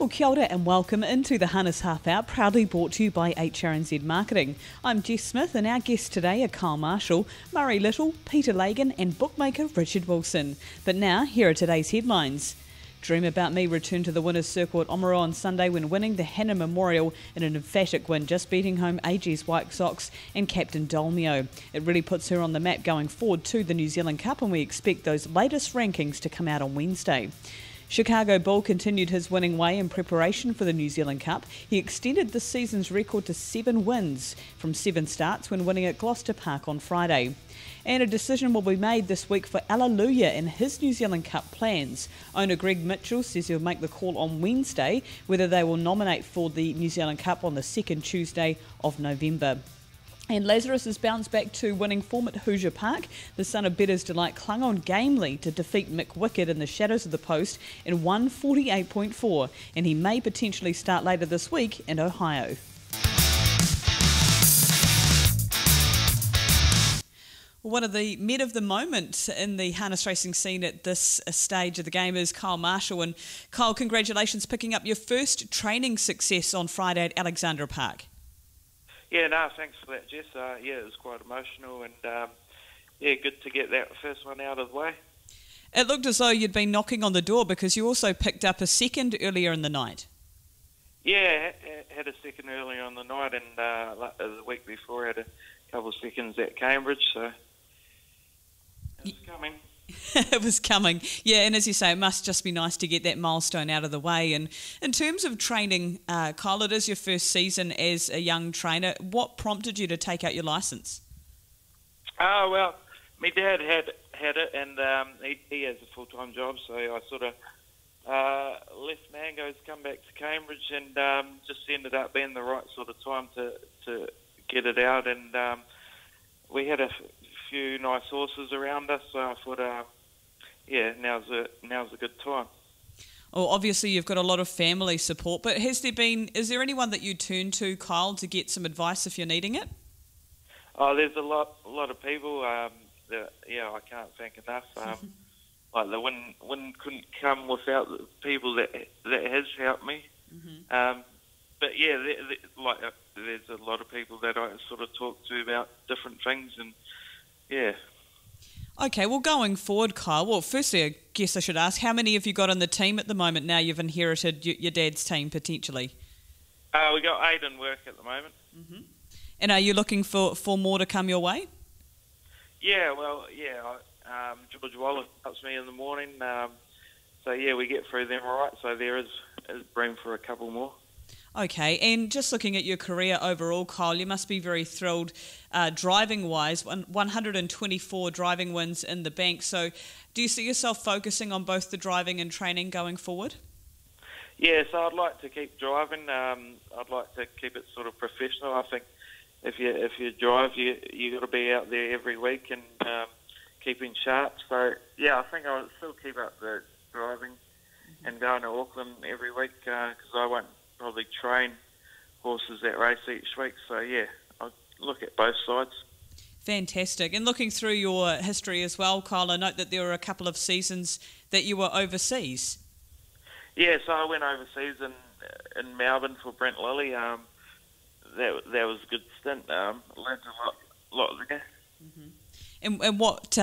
Well, kia ora and welcome into the Harness Half Hour, proudly brought to you by HRNZ Marketing. I'm Jess Smith and our guests today are Kyle Marshall, Murray Little, Peter Lagan and bookmaker Richard Wilson. But now, here are today's headlines. Dream About Me returned to the winner's circle at Oamaru on Sunday when winning the Hannah Memorial in an emphatic win, just beating home AG's White Sox and captain Dolmio. It really puts her on the map going forward to the New Zealand Cup, and we expect those latest rankings to come out on Wednesday. Chicago Bull continued his winning way in preparation for the New Zealand Cup. He extended this season's record to 7 wins from 7 starts when winning at Gloucester Park on Friday. And a decision will be made this week for Alleluia in his New Zealand Cup plans. Owner Greg Mitchell says he'll make the call on Wednesday whether they will nominate for the New Zealand Cup on the second Tuesday of November. And Lazarus has bounced back to winning form at Hoosier Park. The son of Bettor's Delight clung on gamely to defeat Mick Wickett in the shadows of the post in 148.4, and he may potentially start later this week in Ohio. One of the men of the moment in the harness racing scene at this stage of the game is Kyle Marshall. And Kyle, congratulations picking up your first training success on Friday at Alexandra Park. Yeah, no, thanks for that, Jess. It was quite emotional and, good to get that first one out of the way. It looked as though you'd been knocking on the door because you also picked up a second earlier in the night. Yeah, had a second earlier on the night and the week before I had a couple of seconds at Cambridge, so it was coming. It was coming, yeah, and as you say, it must just be nice to get that milestone out of the way. And in terms of training, Kyle, it is your first season as a young trainer. What prompted you to take out your licence? Well, my dad had it, and he has a full-time job, so I sort of left Mango's, come back to Cambridge, and just ended up being the right sort of time to get it out. And we had a few nice horses around us, so I thought, now's a good time. Well, obviously you've got a lot of family support, but is there anyone that you turn to, Kyle, to get some advice if you're needing it? Oh, there's a lot of people. I can't thank enough. Like the win couldn't come without the people that has helped me. Mm-hmm. But yeah, there's a lot of people that I sort of talk to about different things, and yeah. Okay, well, going forward, Kyle, well, firstly, I guess I should ask, how many have you got on the team at the moment now you've inherited your dad's team, potentially? We got 8 in work at the moment. Mm-hmm. And are you looking for more to come your way? Yeah, George Wallace helps me in the morning. We get through them all right, so there is room for a couple more. Okay, and just looking at your career overall, Kyle, you must be very thrilled driving-wise, 124 driving wins in the bank. So do you see yourself focusing on both the driving and training going forward? Yeah, so I'd like to keep driving. I'd like to keep it sort of professional. I think if you drive, you got to be out there every week and keeping sharp. So, yeah, I think I'll still keep up the driving and going to Auckland every week because I won't probably train horses that race each week. So, yeah, I'll look at both sides. Fantastic. And looking through your history as well, Kyle, I note that there were a couple of seasons that you were overseas. Yeah, so I went overseas in Melbourne for Brent Lilly. That was a good stint. Learned a lot there. Mm-hmm. And what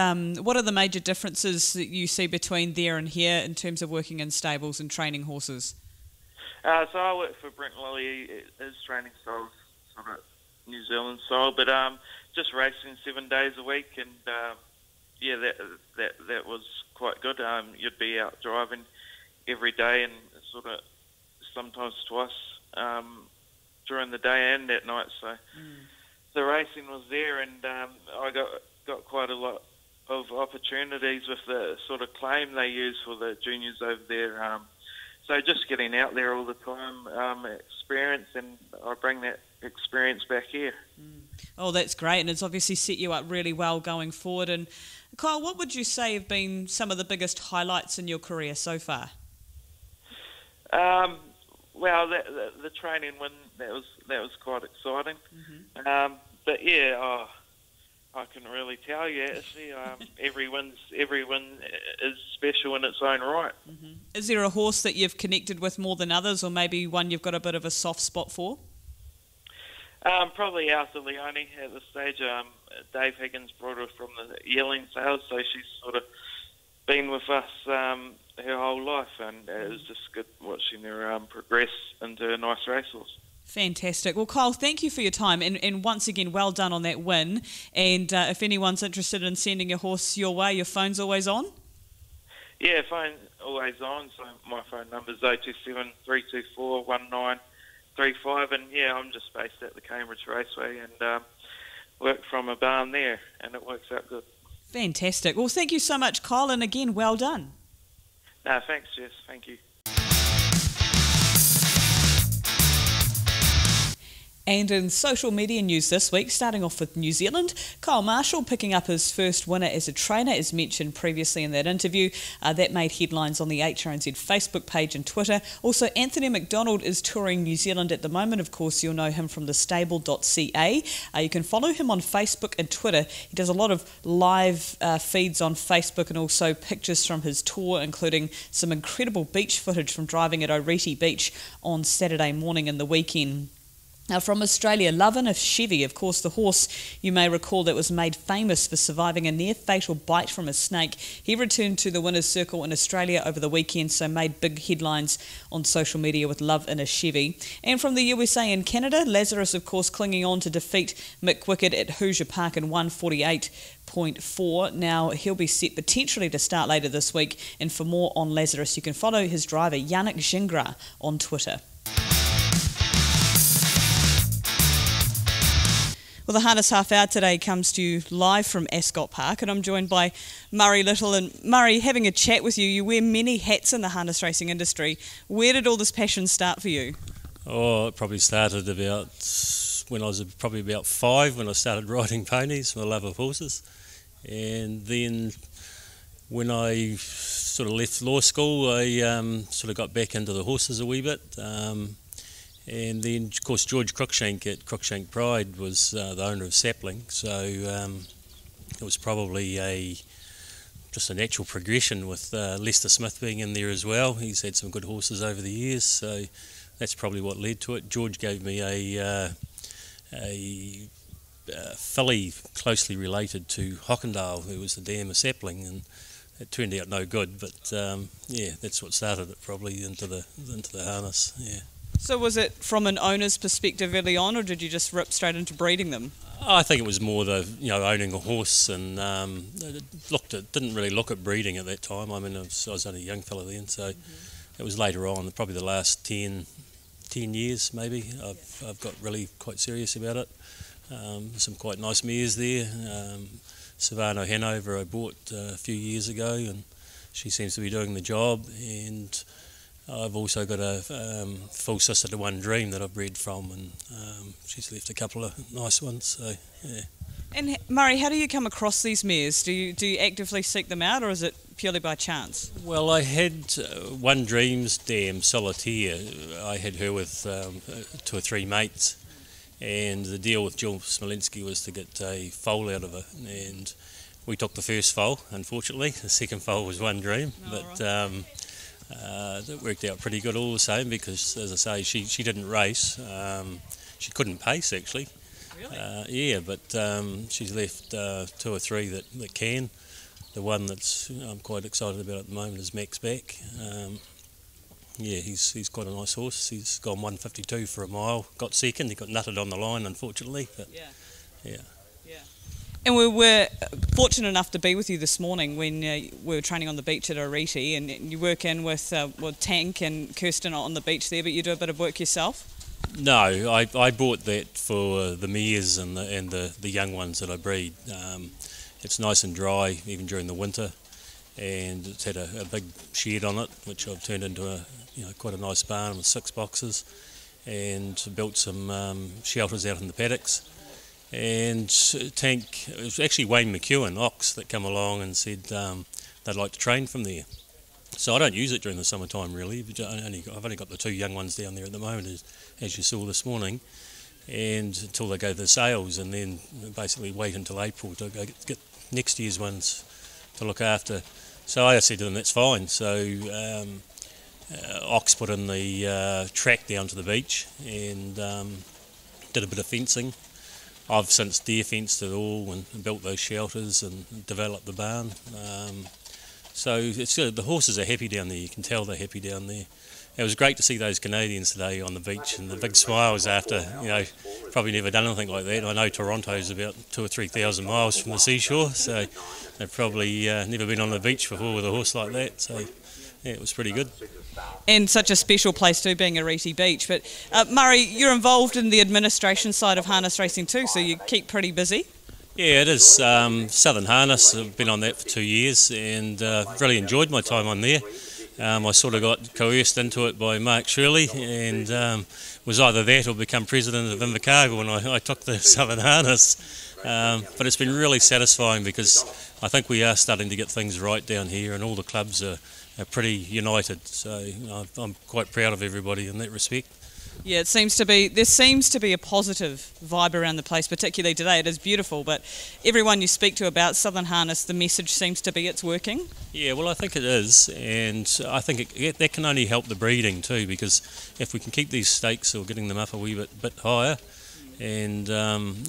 are the major differences that you see between there and here in terms of working in stables and training horses? So I work for Brent Lilly. His training style is sort of New Zealand style, but just racing 7 days a week, and that was quite good. You'd be out driving every day, and sort of sometimes twice during the day and at night. So the racing was there, and I got quite a lot of opportunities with the sort of claim they use for the juniors over there. So just getting out there all the time, experience, and I bring that experience back here. Oh, that's great, and it's obviously set you up really well going forward. And Kyle, what would you say have been some of the biggest highlights in your career so far? Well, the training win, that was quite exciting. Mm-hmm. But yeah, I couldn't really tell you, actually. Every win is special in its own right. Mm-hmm. Is there a horse that you've connected with more than others, or maybe one you've got a bit of a soft spot for? Probably Alta Leone at this stage. Dave Higgins brought her from the yearling sales, so she's sort of been with us her whole life, and it was just good watching her progress into a nice racehorse. Fantastic. Well, Kyle, thank you for your time, and once again, well done on that win. And if anyone's interested in sending a horse your way, your phone's always on? Yeah, phone always on, so my phone number is 027 324 1935, and yeah, I'm just based at the Cambridge Raceway and work from a barn there, and it works out good. Fantastic. Well, thank you so much, Kyle, and again, well done. No, thanks, Jess. Thank you. And in social media news this week, starting off with New Zealand, Kyle Marshall picking up his first winner as a trainer, as mentioned previously in that interview. That made headlines on the HRNZ Facebook page and Twitter. Also, Anthony McDonald is touring New Zealand at the moment. Of course, you'll know him from thestable.ca. You can follow him on Facebook and Twitter. He does a lot of live feeds on Facebook and also pictures from his tour, including some incredible beach footage from driving at Oriti Beach on Saturday morning and the weekend. Now from Australia, Lagan of Chevy, of course the horse you may recall that was made famous for surviving a near-fatal bite from a snake. He returned to the winner's circle in Australia over the weekend, so made big headlines on social media with Love in a Chevy. And from the USA and Canada, Lazarus of course clinging on to defeat Mick Wicked at Hoosier Park in 1:48.4. Now he'll be set potentially to start later this week, and for more on Lazarus you can follow his driver Yannick Gingras on Twitter. Well, the Harness Half Hour today comes to you live from Ascot Park, and I'm joined by Murray Little. And Murray, having a chat with you, you wear many hats in the harness racing industry. Where did all this passion start for you? Oh, it probably started about when I was probably about 5, when I started riding ponies, my love of horses. And then when I sort of left law school, I sort of got back into the horses a wee bit. And then, of course, George Cruikshank at Cruikshank Pride was the owner of Sapling, so it was probably just a natural progression with Lester Smith being in there as well. He's had some good horses over the years, so that's probably what led to it. George gave me a filly closely related to Hockendale, who was the dam of Sapling, and it turned out no good. But yeah, that's what started it probably into the harness. Yeah. So was it from an owner's perspective early on, or did you just rip straight into breeding them? I think it was more the owning a horse, and didn't really look at breeding at that time. I mean, I was only a young fella then, so it was later on, probably the last 10 years maybe. I've got really quite serious about it. Some quite nice mares there. Savannah Hanover I bought a few years ago, and she seems to be doing the job. And I've also got a full sister to One Dream that I've bred from, and she's left a couple of nice ones. So yeah. And Murray, how do you come across these mares? Do you actively seek them out, or is it purely by chance? Well, I had One Dream's dam Solitaire. I had her with 2 or 3 mates, and the deal with Jill Smolinski was to get a foal out of her, and we took the first foal. Unfortunately, the second foal was One Dream, but. Right. That worked out pretty good all the same, because, as I say, she didn't race. She couldn't pace, actually. Really? Yeah, but she's left 2 or 3 that can. The one that's I'm quite excited about at the moment is Max Back. Yeah, he's quite a nice horse. He's gone 152 for a mile. Got second. He got nutted on the line, unfortunately. But yeah. And we were fortunate enough to be with you this morning when we were training on the beach at Oriti, and you work in with Tank and Kirsten on the beach there, but you do a bit of work yourself? No, I bought that for the mares and the young ones that I breed. It's nice and dry even during the winter, and it's had a big shed on it, which I've turned into quite a nice barn with 6 boxes, and built some shelters out in the paddocks. And Tank, it was actually Wayne McEwen, Ox, that come along and said they'd like to train from there. So I don't use it during the summertime really, but I've only got the 2 young ones down there at the moment, as you saw this morning. and until they go to the sales, and then basically wait until April to go get next year's ones to look after. So I said to them, that's fine. So Ox put in the track down to the beach and did a bit of fencing. I've since deer fenced it all and built those shelters and developed the barn. So it's good. The horses are happy down there. You can tell they're happy down there. It was great to see those Canadians today on the beach and the big smiles after, probably never done anything like that. I know Toronto's about 2,000 or 3,000 miles from the seashore, so they've probably never been on the beach before with a horse like that. So yeah, it was pretty good. And such a special place too, being Arete Beach. But Murray, you're involved in the administration side of harness racing too, so you keep pretty busy. Yeah, it is. Southern Harness, I've been on that for 2 years and really enjoyed my time on there. I sort of got coerced into it by Mark Shirley and was either that or become president of Invercargill when I took the Southern Harness. But it's been really satisfying because I think we are starting to get things right down here and all the clubs are pretty united. So I'm quite proud of everybody in that respect. Yeah, there seems to be a positive vibe around the place, particularly today. It is beautiful, but everyone you speak to about Southern Harness, the message seems to be it's working. Yeah, well, I think it is, and I think that can only help the breeding too, because if we can keep these stakes or getting them up a wee bit higher, and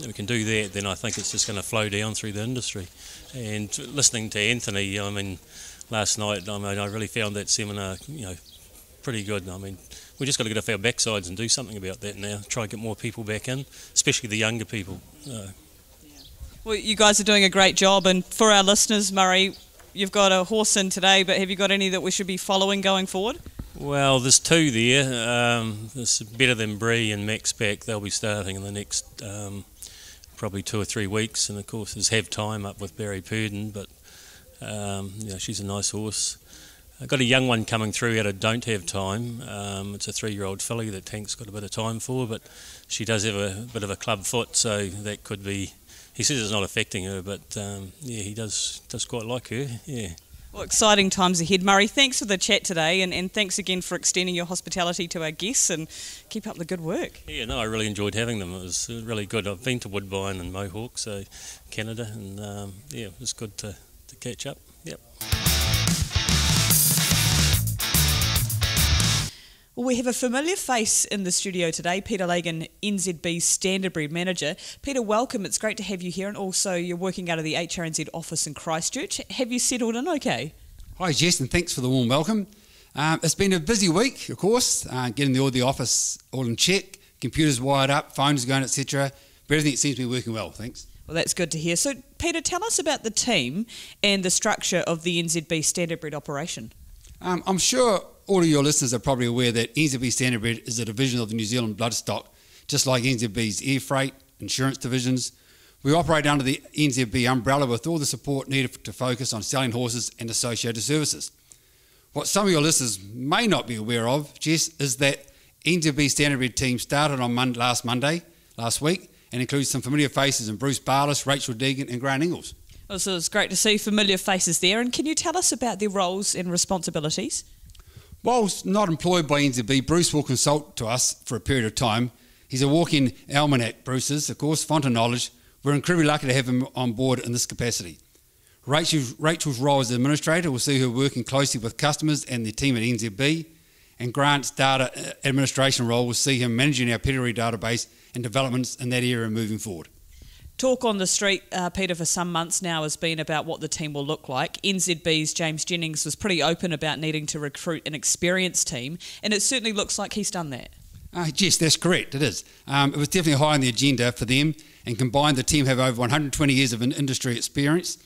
we can do that, then I think it's just going to flow down through the industry. And listening to Anthony, last night, I really found that seminar, pretty good. We just got to get off our backsides and do something about that now. Try and get more people back in, especially the younger people. Well, you guys are doing a great job, and for our listeners, Murray, you've got a horse in today, but have you got any that we should be following going forward? Well, there's two there. There's Better Than Bree and Max Pack. They'll be starting in the next probably 2 or 3 weeks, and of course there's Have Time up with Barry Purdon, but she's a nice horse. I've got a young one coming through out of Don't Have Time. It's a 3-year-old filly that Tank's got a bit of time for, but she does have a bit of a club foot, so that could be... He says it's not affecting her, but he does quite like her, yeah. Well, exciting times ahead, Murray. Thanks for the chat today, and thanks again for extending your hospitality to our guests, and keep up the good work. Yeah, no, I really enjoyed having them. It was really good. I've been to Woodbine and Mohawk, so Canada, and it was good to catch up. Yep. Well, we have a familiar face in the studio today, Peter Lagan, NZB Standardbred manager. Peter, welcome. It's great to have you here, and also you're working out of the HRNZ office in Christchurch. Have you settled in okay? Hi, Jess, and thanks for the warm welcome. It's been a busy week, of course, getting the office all in check, computers wired up, phones going, etc. But everything seems to be working well, thanks. Well, that's good to hear. So, Peter, tell us about the team and the structure of the NZB Standardbred operation. I'm sure all of your listeners are probably aware that NZB Standardbred is a division of the New Zealand bloodstock, just like NZB's air freight, insurance divisions. We operate under the NZB umbrella with all the support needed to focus on selling horses and associated services. What some of your listeners may not be aware of, Jess, is that NZB Standardbred team started on last week, and includes some familiar faces in Bruce Barlis, Rachel Deegan and Grant Ingalls. Well, so it's great to see familiar faces there. And can you tell us about their roles and responsibilities? Whilst not employed by NZB, Bruce will consult to us for a period of time. He's a walk-in almanac, Bruce is, of course, font of knowledge. We're incredibly lucky to have him on board in this capacity. Rachel's role as administrator will see her working closely with customers and the team at NZB, and Grant's data administration role will see him managing our pedigree database and developments in that area moving forward. Talk on the street, Peter, for some months now has been about what the team will look like. NZB's James Jennings was pretty open about needing to recruit an experienced team, and it certainly looks like he's done that. Yes, that's correct, it is. It was definitely high on the agenda for them, and combined the team have over 120 years of industry experience.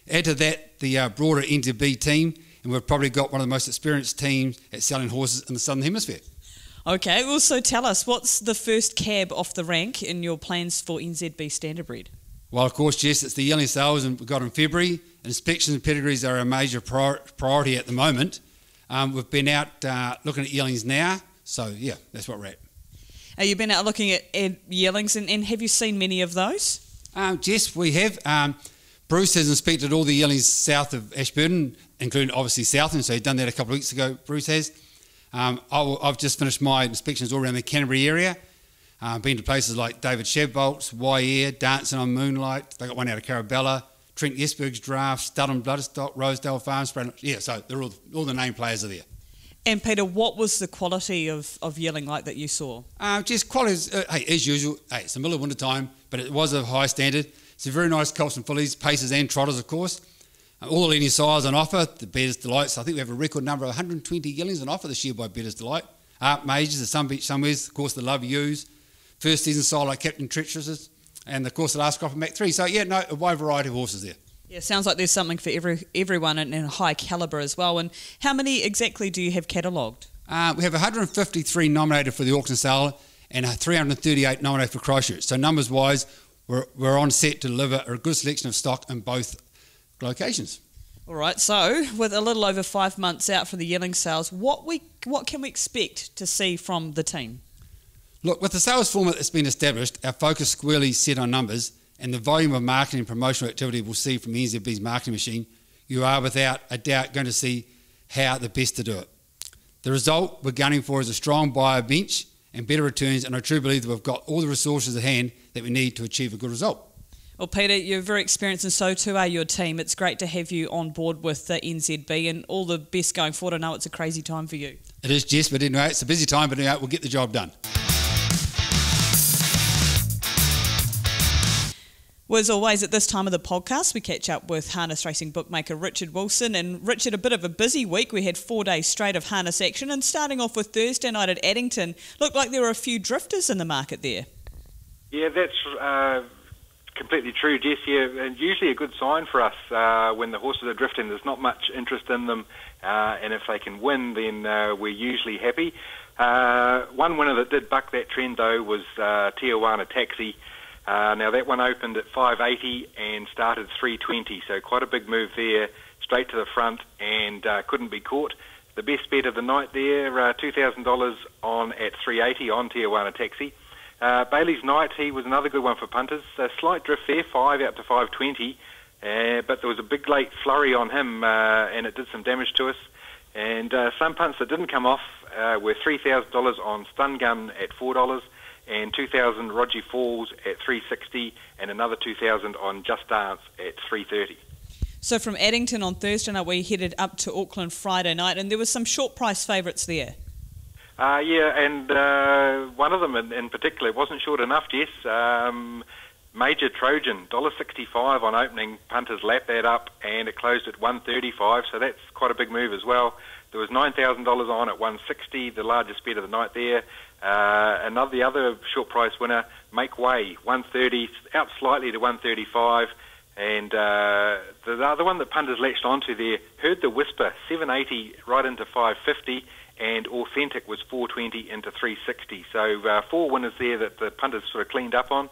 Add to that the broader NZB team, and we've probably got one of the most experienced teams at selling horses in the Southern Hemisphere. Okay, well, so tell us, what's the first cab off the rank in your plans for NZB Standardbred? Well, of course, Jess, it's the yearling sales we've got in February. Inspections and pedigrees are a major priority at the moment. We've been out looking at yearlings now, so yeah, that's what we're at. You've been out looking at yearlings, and have you seen many of those? Jess, we have. Bruce has inspected all the yearlings south of Ashburton, including obviously Southern, so he's done that a couple of weeks ago, Bruce has. I've just finished my inspections all around the Canterbury area. Been to places like David Shevbolt's, Y-Air, Dancing on Moonlight. They got one out of Carabella. Trent Esberg's Draft, Studham Bloodstock, Rosedale Farms. Yeah, so they're all the name players are there. And Peter, what was the quality of yearling like that you saw? Just quality, hey, as usual, it's the middle of winter time, but it was a high standard. It's a very nice colts and fillies, paces and trotters, of course. All the leading sires on offer, the Bettor's Delights. I think we have a record number of 120 yearlings on offer this year by Bettor's Delight. Art Majors, the Sun Beach Somewheres, of course, the Love Yous, first season sire like Captain Treacherous, and of course the last crop of Mac 3. So yeah, no, a wide variety of horses there. Yeah, sounds like there's something for everyone and high calibre as well. And how many exactly do you have catalogued? We have 153 nominated for the auction sale and 338 nominated for Christchurch. So numbers-wise, we're on set to deliver a good selection of stock in both locations. All right, so with a little over 5 months out for the yearling sales, what can we expect to see from the team? Look, with the sales format that's been established, our focus squarely set on numbers and the volume of marketing and promotional activity we'll see from NZB's marketing machine, you are without a doubt going to see how the best to do it. The result we're gunning for is a strong buyer bench and better returns, and I truly believe that we've got all the resources at hand that we need to achieve a good result. Well, Peter, you're very experienced and so too are your team. It's great to have you on board with the NZB and all the best going forward. I know it's a crazy time for you. It is, Jess, but anyway, it's a busy time, but anyway, we'll get the job done. Well, as always, at this time of the podcast, we catch up with harness racing bookmaker Richard Wilson. And Richard, a bit of a busy week. We had 4 days straight of harness action, and starting off with Thursday night at Addington, looked like there were a few drifters in the market there. Yeah, that's completely true, Jess. Yeah, and usually a good sign for us when the horses are drifting. There's not much interest in them, and if they can win, then we're usually happy. One winner that did buck that trend, though, was Tijuana Taxi. Now that one opened at 580 and started 320, so quite a big move there, straight to the front, and couldn't be caught. The best bet of the night there, $2,000 on at 380 on Tijuana Taxi. Bailey's Knight, he was another good one for punters. A slight drift there, 5 out to 520, but there was a big late flurry on him, and it did some damage to us. And some punts that didn't come off were $3,000 on Stun Gun at $4, and 2,000 Roger Falls at 360, and another 2,000 on Just Dance at 330. So from Addington on Thursday night, we headed up to Auckland Friday night, and there were some short price favourites there. Yeah, and one of them in particular wasn't short enough, Jess. Major Trojan, $1.65 on opening. Punters lapped that up, and it closed at $1.35, so that's quite a big move as well. There was $9,000 on at $1.60, the largest bet of the night there. The other short price winner, Make Way, $1.30, out slightly to $1.35. And the other one that punters latched onto there, Heard the Whisper, $7.80 right into $5.50, and Authentic was $4.20 into $3.60. So 4 winners there that the punters sort of cleaned up on.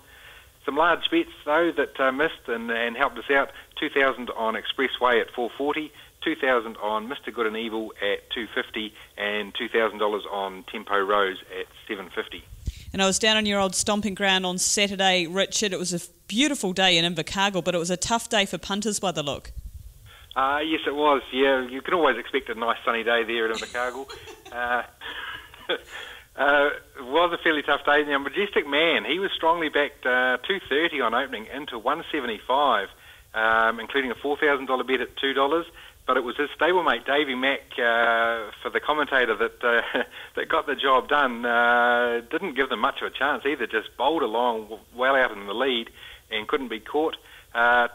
Some large bets, though, that missed and helped us out. 2,000 on Expressway at $4.40, 2,000 on Mr. Good and Evil at $2.50, and $2,000 on Tempo Rose at $7.50. And I was down on your old stomping ground on Saturday, Richard. It was a beautiful day in Invercargill, but it was a tough day for punters by the look. Yes, it was. Yeah, you can always expect a nice sunny day there at Invercargill. It was a fairly tough day. Now, Majestic Man, he was strongly backed $2.30 on opening into $1.75, including a $4,000 bet at $2. But it was his stablemate, Davey Mack, for the commentator that got the job done. Didn't give them much of a chance either, just bowled along well out in the lead and couldn't be caught.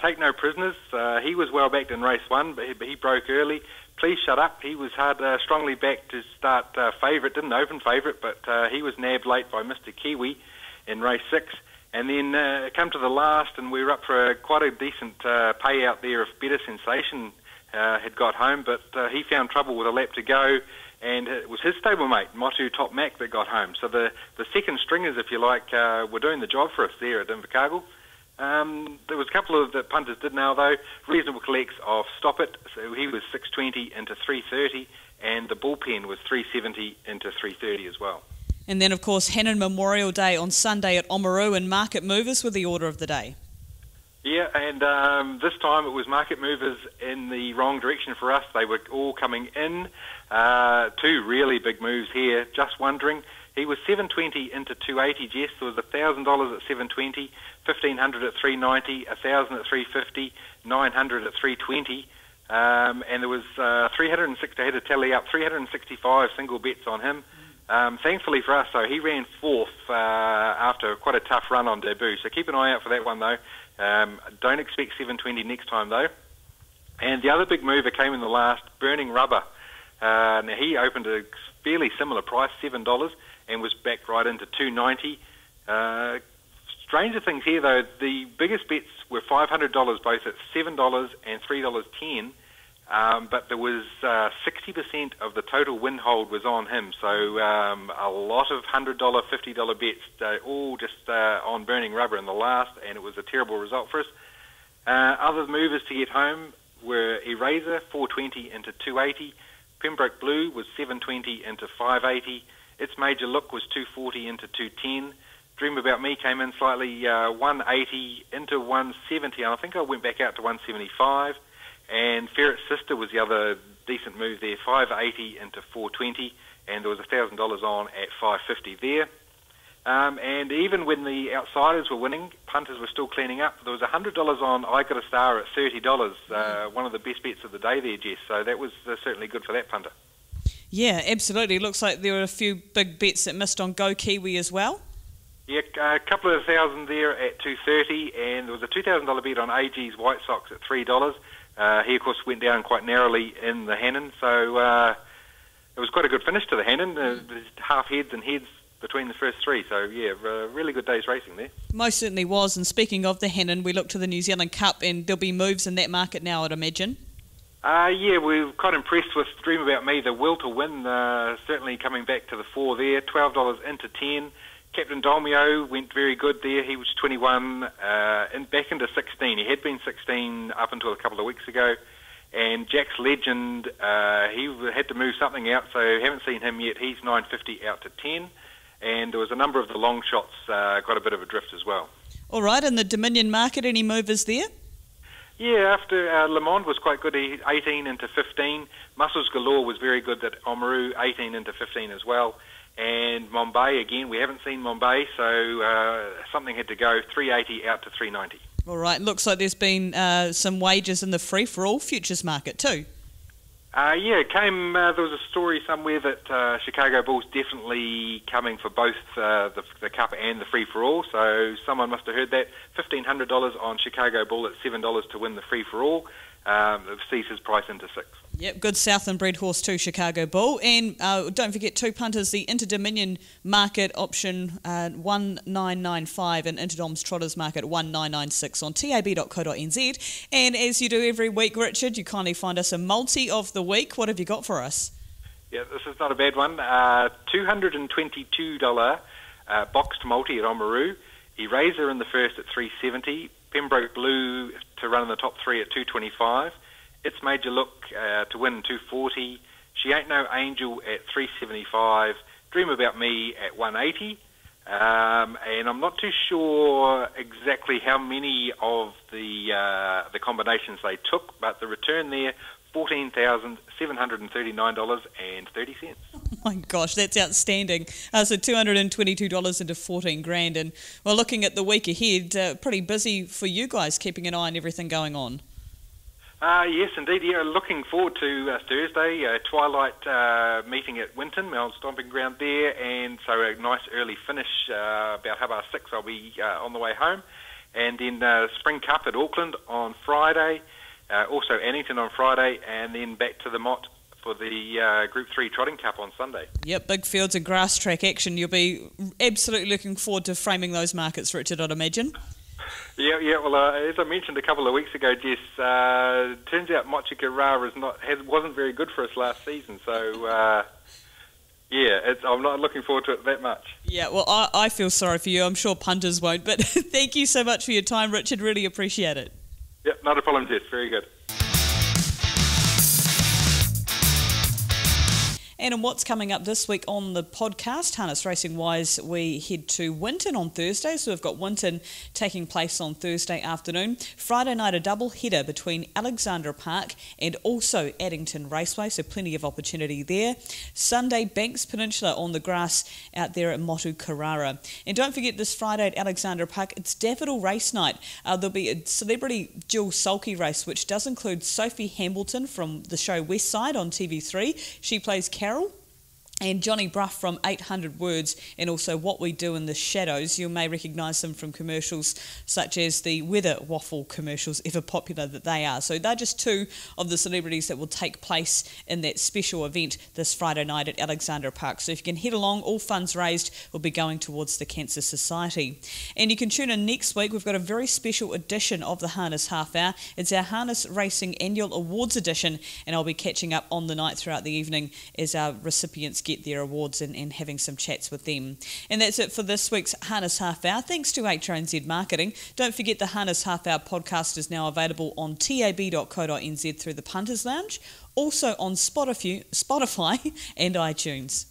Take No Prisoners, he was well backed in race 1, but he broke early. Please Shut Up, he was strongly backed to start favourite, didn't open favourite, but he was nabbed late by Mr. Kiwi in race 6. And then come to the last, and we were up for quite a decent payout there if Better Sensation had got home, but he found trouble with a lap to go, and it was his stablemate, Motu Top Mac, that got home. So the second stringers, if you like, were doing the job for us there at Invercargill. There was a couple of the punters did now, though. Reasonable collects of Stop It, so he was $6.20 into $3.30, and the Bullpen was $3.70 into $3.30 as well. And then, of course, Hannon Memorial Day on Sunday at Oamaru, and Market Movers were the order of the day. Yeah, and this time it was Market Movers in the wrong direction for us. They were all coming in. 2 really big moves here. Just Wondering, He was $7.20 into 280, Jess. There was $1,000 at $7.20, $1,500 at $3.90, $1,000 at $3.50, $900 at $3.20, and there was 360. I had to tally up 365 single bets on him. Thankfully for us, though, he ran fourth after quite a tough run on debut. So keep an eye out for that one, though. Don't expect $7.20 next time, though. And the other big mover came in the last, Burning Rubber. Now he opened a fairly similar price, $7, and was back right into $2.90. Stranger things here, though, the biggest bets were $500, both at $7 and $3.10, but there was 60% of the total win hold was on him, so a lot of $100, $50 bets, all just on Burning Rubber in the last, and it was a terrible result for us. Other movers to get home were Eraser, $4.20 into $2.80, Pembroke Blue was $7.20 into $5.80, Its Major Look was $2.40 into $2.10. Dream About Me came in slightly, $1.80 into $1.70, and I think I went back out to $1.75. And Ferret's Sister was the other decent move there, $5.80 into $4.20, and there was $1,000 on at $5.50 there. And even when the outsiders were winning, punters were still cleaning up. There was $100 on I Got a Star at $30, one of the best bets of the day there, Jess. So that was certainly good for that punter. Yeah, absolutely. Looks like there were a few big bets that missed on Go Kiwi as well. Yeah, a couple of thousand there at $2.30, and there was a $2,000 bet on AG's White Sox at $3. He, of course, went down quite narrowly in the Hannon, so it was quite a good finish to the Hannon. There's half heads and heads between the first three, so yeah, really good day's racing there. Most certainly was, and speaking of the Hannon, we look to the New Zealand Cup, and there'll be moves in that market now, I'd imagine. Yeah, we're quite impressed with Dream About Me, the will to win, certainly coming back to the fore there, $12 into 10. Captain Dolmio went very good there. He was 21, back into 16. He had been 16 up until a couple of weeks ago. And Jack's Legend, he had to move something out, so haven't seen him yet. He's $9.50 out to 10. And there was a number of the long shots got a bit of a drift as well. All right, in the Dominion market, any movers there? Yeah, after Le Monde was quite good, 18 into 15. Muscles Galore was very good at Oamaru, 18 into 15 as well. And Mumbai, again, we haven't seen Mumbai, so something had to go, $3.80 out to $3.90. All right, looks like there's been some wages in the free-for-all futures market too. Yeah, it came. There was a story somewhere that Chicago Bull's definitely coming for both the Cup and the free-for-all, so someone must have heard that. $1,500 on Chicago Bull at $7 to win the free-for-all. It sees his price into $6. Yep, good Southland bred horse too, Chicago Bull. And don't forget two punters, the Inter-Dominion market option 1995 and Interdom's Trotters market 1996 on tab.co.nz. And as you do every week, Richard, you kindly find us a multi of the week. What have you got for us? Yeah, this is not a bad one. $222 boxed multi at Oamaru. Eraser in the first at $3.70. Pembroke Blue to run in the top three at $2.25. Its Major Look to win $2.40. She Ain't No Angel at $3.75. Dream About Me at $1.80. And I'm not too sure exactly how many of the combinations they took, but the return there, $14,739.30. Oh my gosh, that's outstanding. So $222 into 14 grand, and well, looking at the week ahead, pretty busy for you guys, keeping an eye on everything going on. Yes, indeed. Yeah, looking forward to Thursday, twilight meeting at Winton, my old stomping ground there, and so a nice early finish, about 6:30 I'll be on the way home, and then Spring Cup at Auckland on Friday. Also Annington on Friday, and then back to the Mott for the Group 3 Trotting Cup on Sunday. Yep, big fields of grass track action. You'll be absolutely looking forward to framing those markets, Richard, I'd imagine. Yeah. Well, as I mentioned a couple of weeks ago, Jess, turns out Mochika Ra wasn't very good for us last season, so I'm not looking forward to it that much. Yeah, well, I feel sorry for you. I'm sure punters won't, but thank you so much for your time, Richard. Really appreciate it. Yep, not a problem, Jess. Very good. And in what's coming up this week on the podcast, harness racing wise, we head to Winton on Thursday. So we've got Winton taking place on Thursday afternoon. Friday night, a double header between Alexandra Park and also Addington Raceway, so plenty of opportunity there. Sunday, Banks Peninsula on the grass out there at Motu Carrara. And don't forget this Friday at Alexandra Park, it's Daffodil Race Night. There'll be a celebrity dual sulky race, which does include Sophie Hambleton from the show West Side on TV3. She plays Carol. And Johnny Bruff from 800 Words, and also What We Do in the Shadows. You may recognise them from commercials such as the Weather Waffle commercials, ever popular that they are. So they're just two of the celebrities that will take place in that special event this Friday night at Alexandra Park. So if you can head along, all funds raised will be going towards the Cancer Society. And you can tune in next week. We've got a very special edition of the Harness Half Hour. It's our Harness Racing Annual Awards edition, and I'll be catching up on the night throughout the evening as our recipients get their awards and having some chats with them. And that's it for this week's Harness Half Hour. Thanks to HRNZ Marketing. Don't forget the Harness Half Hour podcast is now available on tab.co.nz through the Punters Lounge, also on Spotify and iTunes.